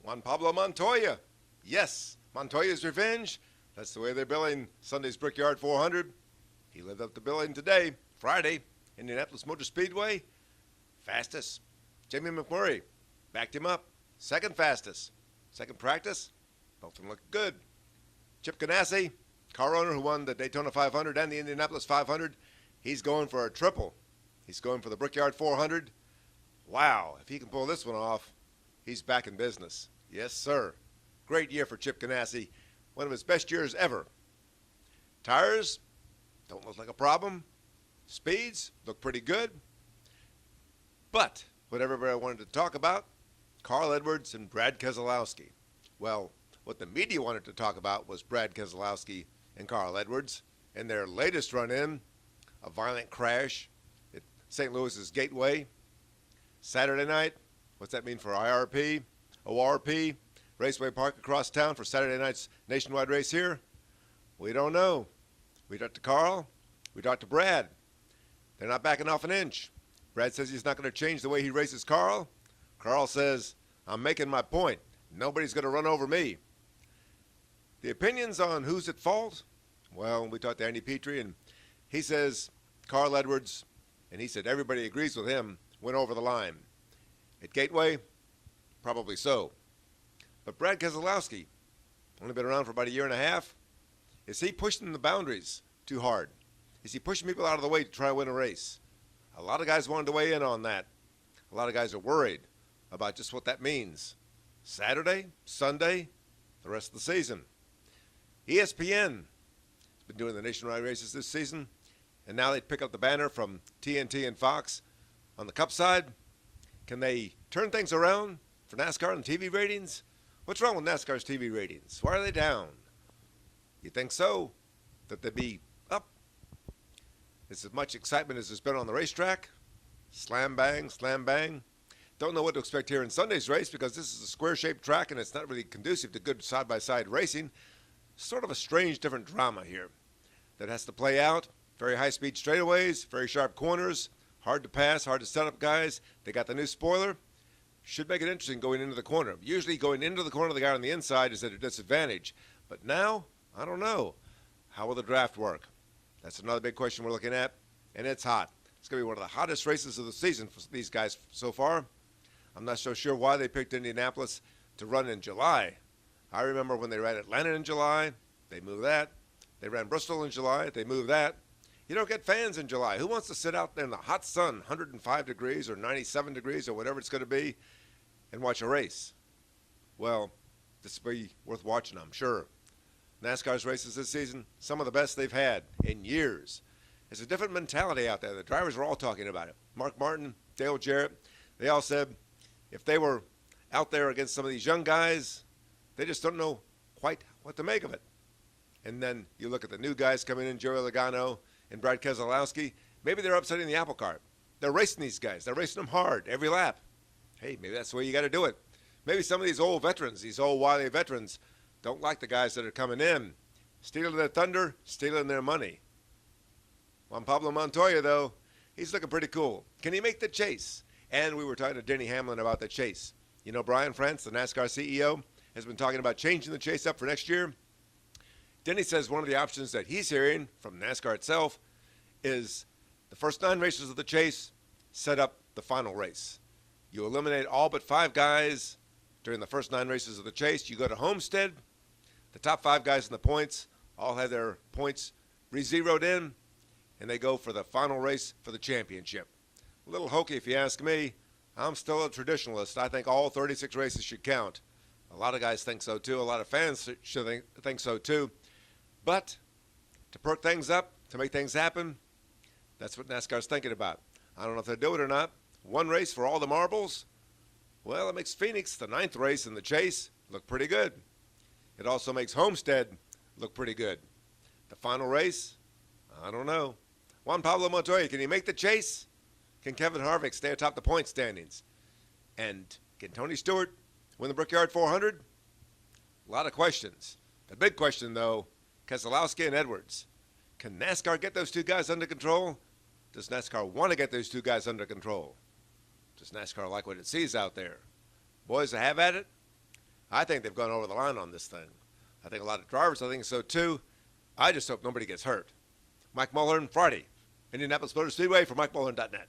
Juan Pablo Montoya. Yes, Montoya's revenge. That's the way they're billing Sunday's Brickyard 400. He lived up to billing today, Friday, Indianapolis Motor Speedway. Fastest. Jamie McMurray backed him up. Second fastest. Second practice. Both of them look good. Chip Ganassi, car owner who won the Daytona 500 and the Indianapolis 500. He's going for a triple. He's going for the Brickyard 400. Wow, if he can pull this one off, he's back in business. Yes, sir. Great year for Chip Ganassi. One of his best years ever. Tires don't look like a problem. Speeds look pretty good. But what everybody wanted to talk about, Carl Edwards and Brad Keselowski. Well, what the media wanted to talk about was Brad Keselowski and Carl Edwards and their latest run-in, a violent crash at St. Louis's Gateway. Saturday night, what's that mean for IRP, ORP, Raceway Park across town for Saturday night's nationwide race here? We don't know. We talked to Carl. We talked to Brad. They're not backing off an inch. Brad says he's not going to change the way he races Carl. Carl says, I'm making my point. Nobody's going to run over me. The opinions on who's at fault? Well, we talked to Andy Petrie, and he says Carl Edwards, and he said everybody agrees with him, went over the line. At Gateway, probably so. But Brad Keselowski, only been around for about a year and a half. Is he pushing the boundaries too hard? Is he pushing people out of the way to try to win a race? A lot of guys wanted to weigh in on that. A lot of guys are worried about just what that means. Saturday, Sunday, the rest of the season. ESPN has been doing the nationwide races this season, and now they pick up the banner from TNT and Fox on the Cup side. Can they turn things around for NASCAR and TV ratings? What's wrong with NASCAR's TV ratings? Why are they down? You think so? That they'd be up? It's as much excitement as there's been on the racetrack. Slam bang, slam bang. Don't know what to expect here in Sunday's race because this is a square-shaped track and it's not really conducive to good side-by-side racing. Sort of a strange, different drama here that has to play out. Very high-speed straightaways, very sharp corners, hard to pass, hard to set up guys. They got the new spoiler. Should make it interesting going into the corner. Usually going into the corner, the guy on the inside is at a disadvantage. But now, I don't know. How will the draft work? That's another big question we're looking at, and it's hot. It's going to be one of the hottest races of the season for these guys so far. I'm not so sure why they picked Indianapolis to run in July. I remember when they ran Atlanta in July, they moved that. They ran Bristol in July, they moved that. You don't get fans in July. Who wants to sit out there in the hot sun, 105 degrees or 97 degrees or whatever it's going to be, and watch a race? Well, this will be worth watching, I'm sure. NASCAR's races this season, some of the best they've had in years. It's a different mentality out there. The drivers are all talking about it. Mark Martin, Dale Jarrett, they all said if they were out there against some of these young guys, they just don't know quite what to make of it. And then you look at the new guys coming in, Joey Logano and Brad Keselowski. Maybe they're upsetting the apple cart. They're racing these guys. They're racing them hard every lap. Hey, maybe that's the way you got to do it. Maybe some of these old veterans, these old wily veterans, don't like the guys that are coming in, stealing their thunder, stealing their money. Juan Pablo Montoya, though, he's looking pretty cool. Can he make the chase? And we were talking to Denny Hamlin about the chase. You know, Brian France, the NASCAR CEO, has been talking about changing the chase up for next year. Denny says one of the options that he's hearing from NASCAR itself is the first 9 races of the chase set up the final race. You eliminate all but 5 guys during the first 9 races of the chase. You go to Homestead. The top 5 guys in the points all have their points re-zeroed in, and they go for the final race for the championship. A little hokey if you ask me. I'm still a traditionalist. I think all 36 races should count. A lot of guys think so too. A lot of fans should think so too. But to perk things up, to make things happen, that's what NASCAR's thinking about. I don't know if they'll do it or not. 1 race for all the marbles? Well, it makes Phoenix, the 9th race in the chase, look pretty good. It also makes Homestead look pretty good. The final race? I don't know. Juan Pablo Montoya, can he make the chase? Can Kevin Harvick stay atop the point standings? And can Tony Stewart win the Brickyard 400? A lot of questions. The big question, though, Keselowski and Edwards. Can NASCAR get those 2 guys under control? Does NASCAR want to get those 2 guys under control? Does NASCAR like what it sees out there? Boys, have at it. I think they've gone over the line on this thing. I think a lot of drivers, I think so too. I just hope nobody gets hurt. Mike Mulhern, Friday, Indianapolis Motor Speedway for MikeMulhern.net.